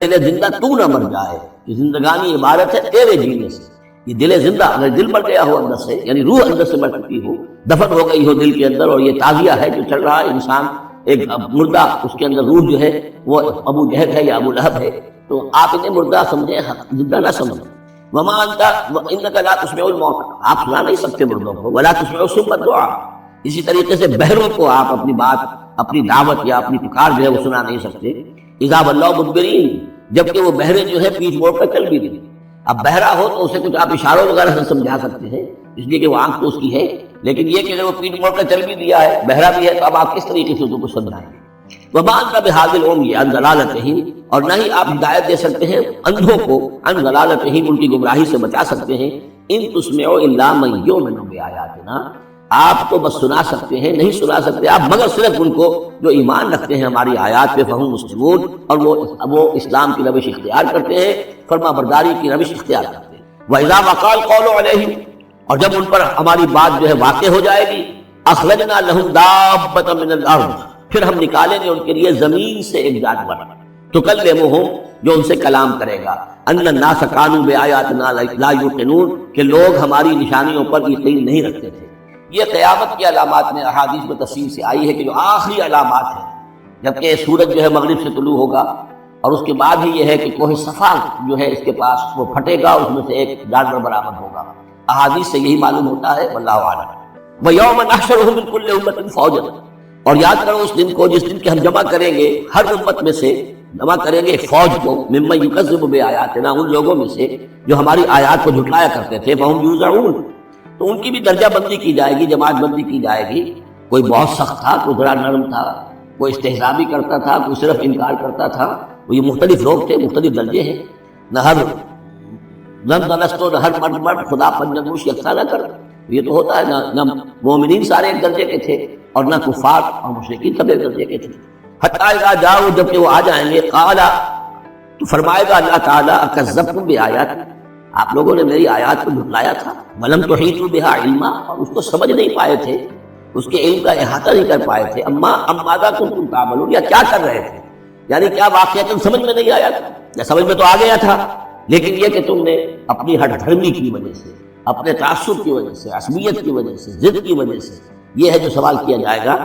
دل زندہ تو نہ مر جائے، کہ زندگانی عبارت ہے تیرے جینے سے۔ یہ دل زندہ، اگر دل مر گیا ہو اندر سے، یعنی روح اندر سے مر چکی ہو، دفن ہو گئی ہو دل کے اندر، اور یہ تعزیہ ہے جو چل رہا ہے، انسان ایک مردہ، اس کے اندر روح جو ہے وہ ابو جہل ہے یا ابو لہب ہے، تو آپ انہیں مردہ سمجھیں، زندہ نہ سمجھیں۔ وما انت انک لا تسمع الموتى، آپ سنا نہیں سکتے مردوں کو، ولا تسمع الصم الدعاء، اسی طریقے سے بہروں کو آپ اپنی بات، اپنی دعوت یا اپنی پکار جو ہے وہ سنا نہیں سکتے۔ اذا ولوا مدبرین، جبکہ وہ بہرے جو ہے پیٹھ موڑ کر چل بھی دیں۔ اب بہرا ہو تو اسے کچھ آپ اشاروں وغیرہ سے سمجھا سکتے ہیں، اس لیے کہ وہ آنکھ تو اس کی ہے، لیکن یہ کہ اگر وہ پیٹھ موڑ کر چل بھی دیا ہے، بہرا بھی ہے، تو اب آپ کس طریقے سے اس کو سمجھائیں گے؟ وما انت بہادی العمی عن ضلالتہم، اور نہ ہی آپ ہدایت دے سکتے ہیں اندھوں کو عن ضلالتہم، ان کی گمراہی سے بچا سکتے ہیں۔ ان تسمع الا من یؤمن بآیاتنا، آپ تو بس سنا سکتے ہیں، نہیں سنا سکتے آپ مگر صرف ان کو جو ایمان رکھتے ہیں ہماری آیات پہ، فہم مسلمون، اور وہ اسلام کی روش اختیار کرتے ہیں، فرما برداری کی روش اختیار کرتے ہیں۔ وَإِذَا وَقَعَ الْقَوْلُ عَلَيْهِمْ، اور جب ان پر ہماری بات جو ہے واقع ہو جائے گی، أَخْرَجْنَا لَهُمْ دَابَّةً مِّنَ الْأَرْضِ، پھر ہم نکالیں گے ان کے لیے زمین سے ایک جانور، تُكَلِّمُهُمْ، جو ان سے کلام کرے گا، أَنَّ النَّاسَ كَانُوا بِآيَاتِنَا لَا يُوقِنُونَ، کہ لوگ ہماری نشانیوں پر یقین نہیں رکھتے تھے۔ یہ قیامت کی علامات میں احادیث میں تفصیل سے آئی ہے کہ جو آخری علامات ہیں، جبکہ سورج جو ہے مغرب سے طلوع ہوگا، اور اس کے بعد ہی یہ ہے کہ کوہ صفا جو ہے اس کے پاس وہ پھٹے گا، اس میں سے ایک جانور برآمد ہوگا۔ احادیث سے یہی معلوم ہوتا ہے، واللہ اعلم۔ وَيَوْمَ نَحْشُرُهُم مِّن كُلِّ أُمَّةٍ فَوْجًا، اور یاد کرو اس دن کو جس دن کہ ہم جمع کریں گے ہر امت میں سے، جمع کریں گے ایک فوج کو، ممن یکذب بآیاتنا، ان لوگوں میں سے جو ہماری آیات کو جھٹلایا کرتے تھے، فہم یوزعون، تو ان کی بھی درجہ بندی کی جائے گی، جماعت بندی کی جائے گی۔ کوئی بہت سخت تھا، کوئی ذرا نرم تھا، کوئی استہزاء بھی کرتا تھا، کوئی صرف انکار کرتا تھا، وہ یہ مختلف لوگ تھے، مختلف درجے ہیں۔ نہ ہر نہ ہر مرد خدا پر نگوش یکساں نہ کر، یہ تو ہوتا ہے، نہ مومنین سارے ایک درجے کے تھے، اور نہ کفار اور مشرکین سب ایک درجے کے تھے۔ حتی اذا جاؤ، جب کہ وہ آ جائیں گے، قال، تو فرمائے گا اللہ تعالیٰ، اکذبتم بآیاتی، آپ لوگوں نے میری آیات کو جھٹلایا تھا، ولم تحیطوا بہا علما، اور اس کو سمجھ نہیں پائے تھے، اس کے علم کا احاطہ نہیں کر پائے تھے، ام ماذا کنتم تعملون، یا کیا کر رہے تھے، یعنی کیا واقعہ سمجھ میں نہیں آیا تھا، یا سمجھ میں تو آ گیا تھا، لیکن یہ کہ تم نے اپنی ہٹ دھرمی کی وجہ سے، اپنے تعصب کی وجہ سے، عصبیت کی وجہ سے، ضد کی وجہ سے، یہ ہے جو سوال کیا جائے گا۔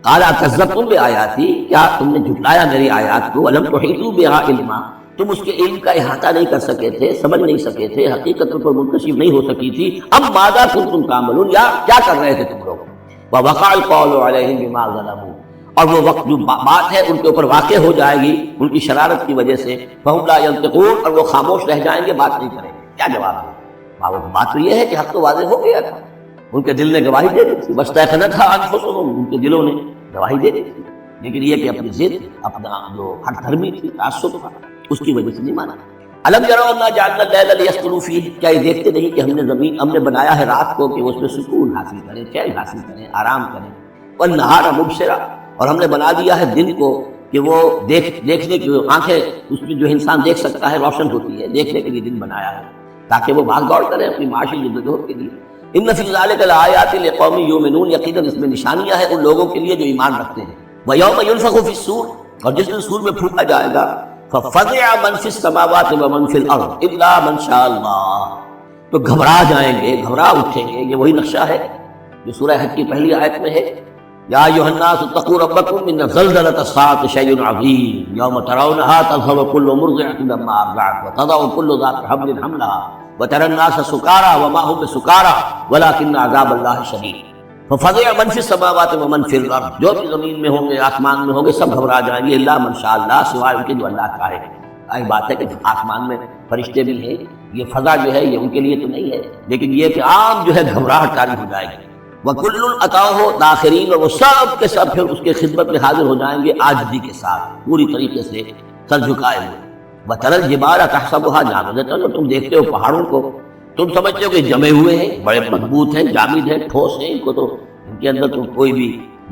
قال کذبتم بآیاتی، کیا تم نے جھٹلایا میری آیات کو، ولم تحیطوا بہا علما، تم اس کے علم کا احاطہ نہیں کر سکے تھے، سمجھ نہیں سکے تھے، حقیقت پر منکشف نہیں ہو سکی تھی، اب ماذا کنتم تعملون، یا کیا کر رہے تھے تم لوگ۔ ووقع القول علیہم بما ظلموا، اور وہ وقت جو بات ہے ان کے اوپر واقع ہو جائے گی ان کی شرارت کی وجہ سے، فہم لا ینطقون، اور وہ خاموش رہ جائیں گے، بات نہیں کریں گے۔ کیا جواب ہے؟ بات تو یہ ہے کہ حق تو واضح ہو گیا تھا، ان کے دل نے گواہی دے دی تھی، واستيقنتها انفسهم، ان کے دلوں نے گواہی دے دی تھی، لیکن یہ کہ اپنی ضد، اپنا جو ہٹ دھرمی تھی، تعصب تھا، اس کی وجہ سے نہیں مانا۔ الم یروا انا جعلنا اللیل لیسکنوا فیہ، کیا یہ دیکھتے نہیں کہ ہم نے بنایا ہے رات کو کہ اس میں سکون حاصل کریں، چین حاصل کریں، آرام کریں، والنہار مبصرا، اور ہم نے بنا دیا ہے دن کو کہ وہ دیکھنے کی آنکھیں، اس میں جو انسان دیکھ سکتا ہے روشن ہوتی ہے، دیکھنے کے لیے دن بنایا ہے تاکہ وہ بھاگ دوڑ کریں اپنی معاشی جدوجہد کے لیے۔ ان فی ذلک لآیات لقوم یؤمنون، یقیناً اس میں نشانیاں ہیں ان لوگوں کے لیے جو ایمان رکھتے ہیں۔ ویوم ینفخ فی الصور، اور جس دن سور میں پھونکا جائے گا، ففزع من فی السماوات ومن فی الارض الا من شاء اللہ، تو گھبرا جائیں گے، گھبرا اٹھیں گے۔ یہ وہی نقشہ ہے جو سورہ حج کی پہلی آیت میں ہے، یا ایھا الناس اتقوا ربکم ان زلزلۃ الساعۃ شیء عظیم یوم ترونها تذهل كل مرضعۃ عما ارضعت وتضع كل ذات حمل حملها وترى الناس سکارى وما هم بسکارى ولكن عذاب اللہ شدید۔ ففزع من فی السماوات ومن فی الارض، جو بھی زمین میں ہوں گے، آسمان میں ہوں گے، سب گھبرا جائیں گے، الا من شاء اللہ، سوائے ان کے جو اللہ چاہے۔ آئی بات ہے کہ آسمان میں فرشتے بھی ہیں، یہ فضا جو ہے یہ ان کے لیے تو نہیں ہے، لیکن یہ کہ عام جو ہے گھبراہٹ طاری ہو جائے گی۔ وَكُلٌّ أَتَوْهُ دَاخِرِينَ، اور وہ سب کے سب پھر اس کے خدمت میں حاضر ہو جائیں گے عاجزی کے ساتھ، پوری طریقے سے سر جھکائے ہوئے۔ وَتَرَى الْجِبَالَ تَحْسَبُهَا جَامِدَةً، اور تم دیکھتے ہو پہاڑوں کو، تم سمجھتے ہو کہ جمے ہوئے ہیں، بڑے مضبوط ہیں، جامد ہیں، ٹھوس ہیں، ان کو تو ان کے اندر تو کوئی بھی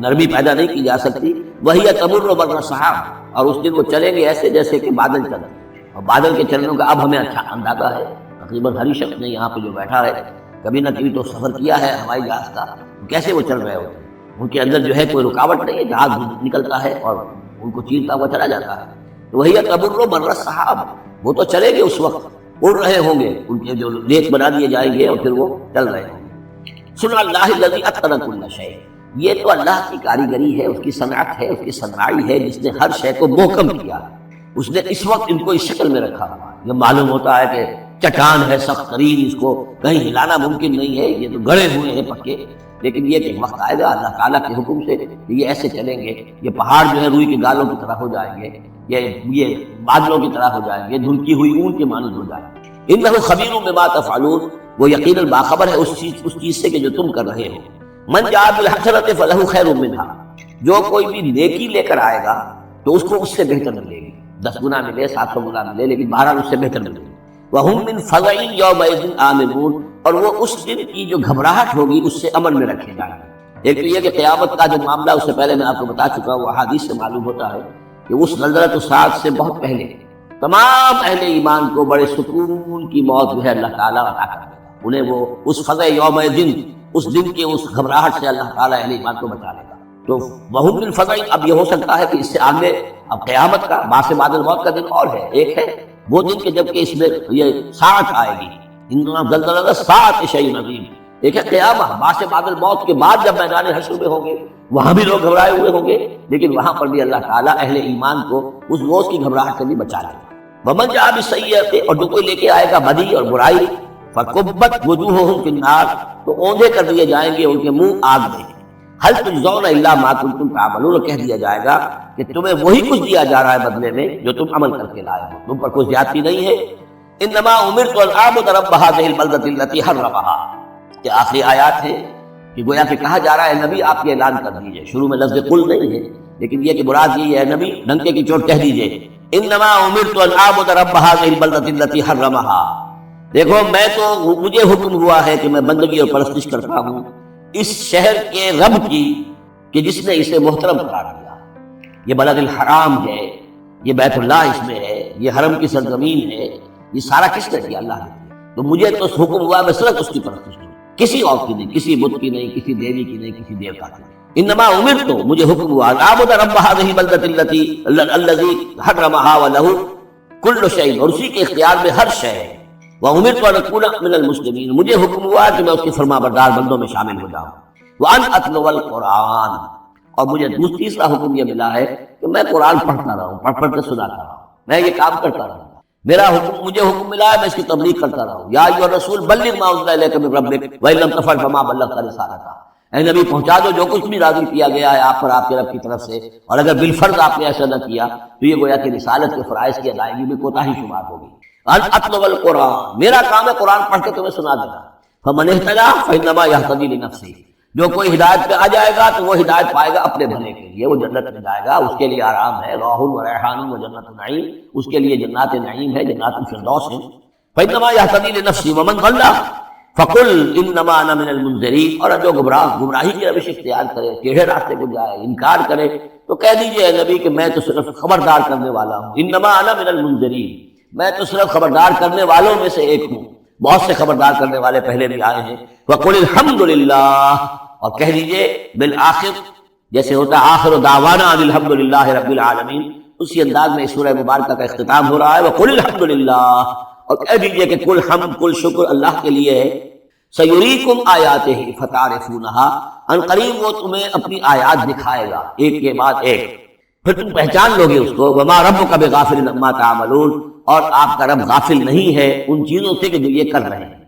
نرمی پیدا نہیں کی جا سکتی۔ وَهِيَ تَمُرُّ مَرَّ السَّحَابِ، اور اس دن وہ چلیں گے ایسے جیسے کہ بادل چلیں، اور بادل کے چلنے کا اب ہمیں اچھا اندازہ ہے، تقریباً ہر شخص نے یہاں پہ جو بیٹھا ہے کبھی نہ کبھی تو سفر کیا ہے ہوائی جہاز کا، کیسے وہ چل رہے ہوتے ہیں، ان کے اندر جو ہے کوئی رکاوٹ نہیں ہے، جہاز نکلتا ہے اور ان کو چیرتا ہوا چلا جاتا ہے۔ تو وہی تبر مر السحاب، وہ تو چلیں گے اس وقت، اڑ رہے ہوں گے، ان کے جو ریت بنا دیے جائیں گے اور پھر وہ چل رہے ہوں گے۔ سن اللہ الذی اتقن کل شیء، یہ تو اللہ کی کاریگری ہے، اس کی صنعت ہے، اس کی صنعائی ہے، جس نے ہر شے کو محکم کیا، اس نے اس وقت ان کو اس شکل میں رکھا ہوا ہے۔ یہ معلوم ہوتا ہے کہ چٹان ہے سخت ترین، اس کو کہیں ہلانا ممکن نہیں ہے، یہ تو گڑے ہوئے ہیں پکے، لیکن یہ کہ وقت آئے گا اللہ تعالیٰ کے حکم سے یہ ایسے چلیں گے، یہ پہاڑ جو ہے روئی کے گالوں کی طرح ہو جائیں گے، یہ بادلوں کی طرح ہو جائیں گے، دھلکی ہوئی اون کے مانند ہو جائیں گے۔ انہ خبیر بما تفعلون، وہ یقیناً باخبر ہے اس چیز سے کہ جو تم کر رہے ہو۔ من جاء بالحسنۃ فلہ خیر منها، جو کوئی بھی نیکی لے کر آئے گا تو اس کو اس سے بہتر ملے گی، 10 گنا ملے 700 گنا ملے، لیکن بہرحال اس سے بہتر ملے گی۔ وَهُمْ مِنْ فَزَعٍ يَوْمَئِذٍ آمِنُونَ، اور وہ اس دن کی جو گھبراہٹ ہوگی اس سے امن میں رکھے جائیں گے۔ ایک تو یہ کہ قیامت کا جو معاملہ اس سے پہلے میں آپ کو بتا چکا ہوں، وہ احادیث سے معلوم ہوتا ہے کہ اس زلزلۃ الصاعق سے بہت پہلے تمام اہل ایمان کو بڑے سکون کی موت جو ہے اللہ تعالیٰ عطا کر دے گا، انہیں وہ اس فزع یومئذ، اس دن کے اس گھبراہٹ سے اللہ تعالیٰ اہل ایمان کو بچا لے گا۔ تو وَهُمْ مِنْ فَزَعٍ، اب یہ ہو سکتا ہے کہ اس سے آگے اب قیامت کا بعث بعد الموت کا دن اور ہے، ایک ہے وہ دن کہ جب کہ اس میں یہ ساعت آئے گی، انما زلزلۃ الساعۃ شیء عظیم، ایک ہے قیامت بعث بعد الموت کے بعد جب میدان حشر میں ہوں گے، وہاں بھی لوگ گھبرائے ہوئے ہوں گے، لیکن وہاں پر بھی اللہ تعالیٰ اہل ایمان کو اس روز کی گھبراہٹ سے بھی بچا لے گا۔ وَمَن جَاءَ بِالسَّيِّئَةِ، اور جو کوئی لے کے آئے گا بدی اور برائی، فَكُبَّتْ وُجُوهُهُمْ فِي النَّارِ، تو اوندھے کر دیے جائیں گے ان کے منہ آگ میں۔ هَلْ تُجْزَوْنَ إِلَّا مَا كُنتُمْ تَعْمَلُونَ، کہہ دیا جائے گا کہ تمہیں وہی کچھ دیا جا رہا ہے بدلے میں جو تم عمل کر کے لائے ہو، تم پر کوئی زیادتی نہیں ہے۔ انما امرت ان اعبد رب هذه البلدة التي حرمها، کہ آخری آیات ہے کہ گویا کہ کہا جا رہا ہے نبی آپ یہ اعلان کر دیجئے، شروع میں لفظ قل نہیں ہے لیکن یہ کہ مراد یہ ہے نبی ڈنکے کی چوٹ کہہ دیجئے، انما امرت ان اعبد رب هذه البلدة التي حرمها، دیکھو میں تو مجھے حکم ہوا ہے کہ میں بندگی اور پرستش کرتا ہوں اس شہر کے رب کی کہ جس نے اسے محترم قرار دیا۔ یہ بلد الحرام ہے، یہ بیت اللہ اس میں ہے، یہ حرم کی سرزمین ہے، یہ سارا کس نے کیا؟ اللہ نے کیا۔ تو مجھے تو حکم ہوا میں صرف اس کی پرستش کروں، کسی اور کی نہیں، کسی بت کی نہیں، کسی دیوی کی نہیں، کسی دیوتا کی نہیں۔ انما امرت، مجھے حکم ہوا اعبد رب هذه البلدة الذي حرمها وله كل شيء، اور اسی کے اختیار میں ہر شے ہے۔ وامرت ان اكون من المسلمين، مجھے حکم ہوا کہ میں اس کے فرما بردار بندوں میں شامل ہو جاؤں۔ وان اتلو القرآن، اور مجھے تیسرا حکم یہ ملا ہے کہ میں قرآن پڑھتا رہوں، پڑھ کر سناتا رہوں، میں یہ کام کرتا رہوں، میرا حکم مجھے حکم ملا ہے میں اس کی تبلیغ کرتا رہوں۔ یا ایھا الرسول بلغ ما انزل الیک من ربک وان لم تفعل فما بلغت رسالتہ، اے نبی پہنچا دو جو کچھ بھی نازل کیا گیا ہے آپ پر آپ کے رب کی طرف سے، اور اگر بالفرض آپ نے ایسا نہ کیا تو یہ گویا کہ رسالت کے فرائض کی ادائیگی میں کوتاہی شمار ہوگی۔ ان اتلو القرآن، میرا کام ہے قرآن پڑھ کے تمہیں سنا دینا۔ فمن اہتدی فانما یہتدی لنفسہ، جو کوئی ہدایت پہ آ جائے گا تو وہ ہدایت پائے گا اپنے بھلے کے لیے، وہ جنت میں جائے گا، اس کے لیے آرام ہے، روح و ریحان و جنت النعیم، اس کے لیے جنات نعیم ہے، جنات الفردوس ہے۔ فانما یہتدی لنفسہ ومن ضل فقل انما انا من المنذرین، اور جو گمراہی کی روش اختیار کرے، ٹیڑھے راستے کو جائے، انکار کرے، تو کہہ دیجئے اے نبی کہ میں تو صرف خبردار کرنے والا ہوں، انما انا من المنذرین، میں تو صرف خبردار کرنے والوں میں سے ایک ہوں، بہت سے خبردار کرنے والے پہلے بھی آئے ہیں۔ وقل الحمدللہ، اور کہہ دیجئے بالآخر، جیسے ہوتا آخر دعوانا ان الحمدللہ رب العالمین، اسی انداز میں سورہ مبارکہ کا اختتام ہو رہا ہے۔ وقل الحمدللہ، اور کہہ دیجئے کہ کل حمد کل شکر اللہ کے لیے ہے۔ سیریکم آیاتہ فتعرفونہا، ان قریب وہ تمہیں اپنی آیات دکھائے گا ایک کے بعد ایک، پھر تم پہچان لوگے اس کو۔ وما ربک بغافل عما تعملون، اور آپ کا رب غافل نہیں ہے ان چیزوں سے کہ جو یہ کر رہے ہیں۔